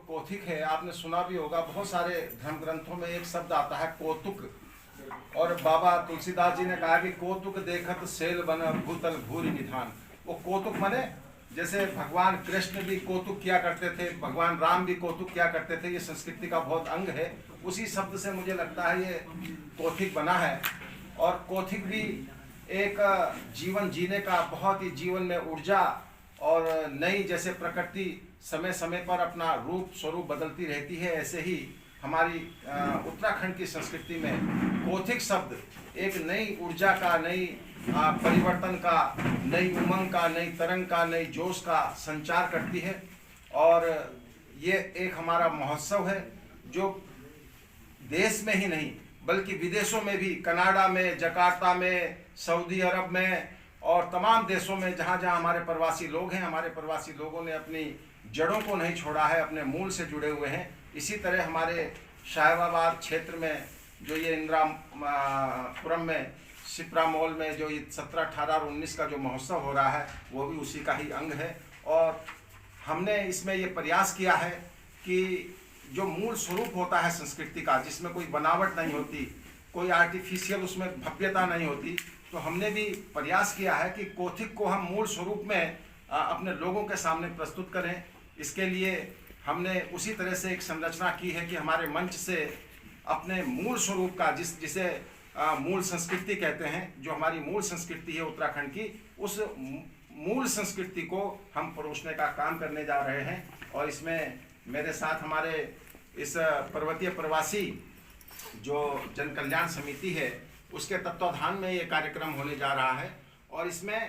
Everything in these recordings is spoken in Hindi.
कौथिक है, आपने सुना भी होगा, बहुत सारे धर्म ग्रंथों में एक शब्द आता है कौतुक। और बाबा तुलसीदास जी ने कहा कि कौतुक देखत सेल बन भूतल भूरि निधान। वो कौतुक माने जैसे भगवान कृष्ण भी कौतुक किया करते थे, भगवान राम भी कौतुक किया करते थे, ये संस्कृति का बहुत अंग है। उसी शब्द से मुझे लगता है ये कौथिक बना है। और कौथिक भी एक जीवन जीने का, बहुत ही जीवन में ऊर्जा और नई, जैसे प्रकृति समय समय पर अपना रूप स्वरूप बदलती रहती है, ऐसे ही हमारी उत्तराखंड की संस्कृति में कौथिक शब्द एक नई ऊर्जा का, नई परिवर्तन का, नई उमंग का, नई तरंग का, नई जोश का संचार करती है। और ये एक हमारा महोत्सव है जो देश में ही नहीं बल्कि विदेशों में भी, कनाडा में, जकार्ता में, सऊदी अरब में और तमाम देशों में जहाँ जहाँ हमारे प्रवासी लोग हैं, हमारे प्रवासी लोगों ने अपनी जड़ों को नहीं छोड़ा है, अपने मूल से जुड़े हुए हैं। इसी तरह हमारे शाहबाबाद क्षेत्र में जो ये इंदिरापुरम में शिप्रा मॉल में जो ये 17, 18 और 19 का जो महोत्सव हो रहा है, वो भी उसी का ही अंग है। और हमने इसमें ये प्रयास किया है कि जो मूल स्वरूप होता है संस्कृति का, जिसमें कोई बनावट नहीं होती, कोई आर्टिफिशियल उसमें भव्यता नहीं होती, तो हमने भी प्रयास किया है कि कौथिक को हम मूल स्वरूप में अपने लोगों के सामने प्रस्तुत करें। इसके लिए हमने उसी तरह से एक संरचना की है कि हमारे मंच से अपने मूल स्वरूप का, जिसे मूल संस्कृति कहते हैं, जो हमारी मूल संस्कृति है उत्तराखंड की, उस मूल संस्कृति को हम परोसने का काम करने जा रहे हैं। और इसमें मेरे साथ हमारे इस पर्वतीय प्रवासी जो जन कल्याण समिति है, उसके तत्वाधान में ये कार्यक्रम होने जा रहा है। और इसमें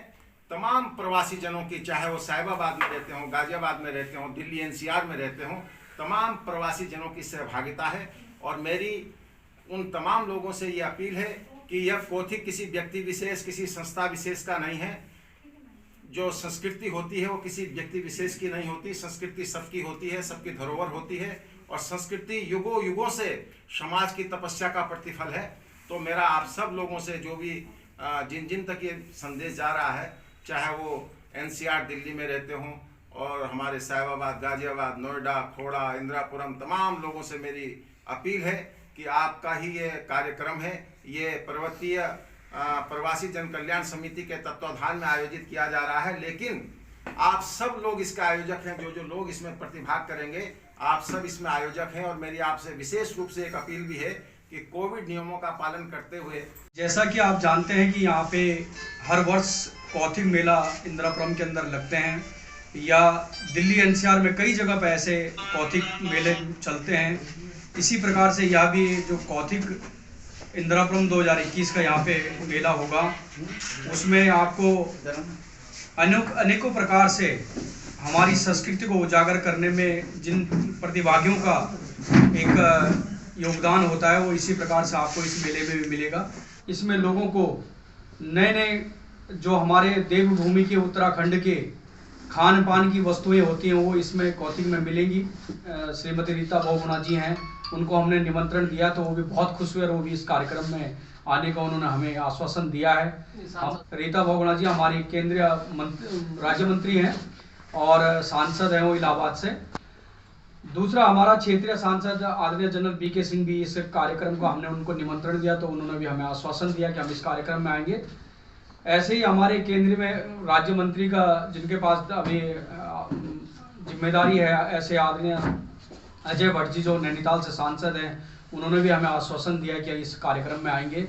तमाम प्रवासी जनों की, चाहे वो साहिबाबाद में रहते हों, गाजियाबाद में रहते हों, दिल्ली एनसीआर में रहते हों, तमाम प्रवासी जनों की सहभागिता है। और मेरी उन तमाम लोगों से ये अपील है कि यह कौथिक किसी व्यक्ति विशेष, किसी संस्था विशेष का नहीं है। जो संस्कृति होती है वो किसी व्यक्ति विशेष की नहीं होती, संस्कृति सबकी होती है, सबकी धरोहर होती है। और संस्कृति युगों युगों से समाज की तपस्या का प्रतिफल है। तो मेरा आप सब लोगों से, जो भी जिन जिन तक ये संदेश जा रहा है, चाहे वो एनसीआर दिल्ली में रहते हों और हमारे साहिबाबाद, गाजियाबाद, नोएडा, खोड़ा, इंदिरापुरम, तमाम लोगों से मेरी अपील है कि आपका ही ये कार्यक्रम है। ये पर्वतीय प्रवासी जन कल्याण समिति के तत्वाधान में आयोजित किया जा रहा है, लेकिन आप सब लोग इसके आयोजक हैं। जो जो लोग इसमें प्रतिभाग करेंगे, आप सब इसमें आयोजक हैं। और मेरी आपसे विशेष रूप से एक अपील भी है कि कोविड नियमों का पालन करते हुए, जैसा कि आप जानते हैं कि यहाँ पे हर वर्ष कौथिक मेला इंदिरापुरम के अंदर लगते हैं, या दिल्ली एनसीआर में कई जगह पे ऐसे कौथिक मेले चलते हैं। इसी प्रकार से यह भी जो कौथिक इंदिरापुरम 2021 का यहाँ पे मेला होगा, उसमें आपको अनेकों प्रकार से हमारी संस्कृति को उजागर करने में जिन प्रतिभागियों का एक योगदान होता है, वो इसी प्रकार से आपको इस मेले में भी मिलेगा। इसमें लोगों को नए नए जो हमारे देवभूमि के उत्तराखंड के खान पान की वस्तुएं होती हैं, वो इसमें कौथिक में मिलेंगी। श्रीमती रीता बहुगुणा जी हैं, उनको हमने निमंत्रण दिया तो वो भी बहुत खुश हुए और वो भी इस कार्यक्रम में आने का उन्होंने हमें आश्वासन दिया है। रीता बहुगुणा जी हमारी केंद्रीय राज्य मंत्री हैं और सांसद हैं वो इलाहाबाद से। दूसरा, हमारा क्षेत्रीय सांसद आदरणीय जनरल बीके सिंह भी इस कार्यक्रम को, हमने उनको निमंत्रण दिया तो उन्होंने भी हमें आश्वासन दिया कि हम इस कार्यक्रम में आएंगे। ऐसे ही हमारे केंद्र में राज्य मंत्री का, जिनके पास अभी जिम्मेदारी है, ऐसे आदरणीय अजय भट्ट जी जो नैनीताल से सांसद हैं, उन्होंने भी हमें आश्वासन दिया कि इस कार्यक्रम में आएंगे।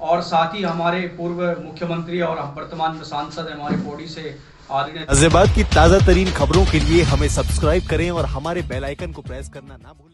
और साथ ही हमारे पूर्व मुख्यमंत्री और वर्तमान सांसद हमारे पौड़ी से आदरणीय गाजियाबाद की ताजा तरीन खबरों के लिए हमें सब्सक्राइब करें और हमारे बेल आइकन को प्रेस करना ना भूलें।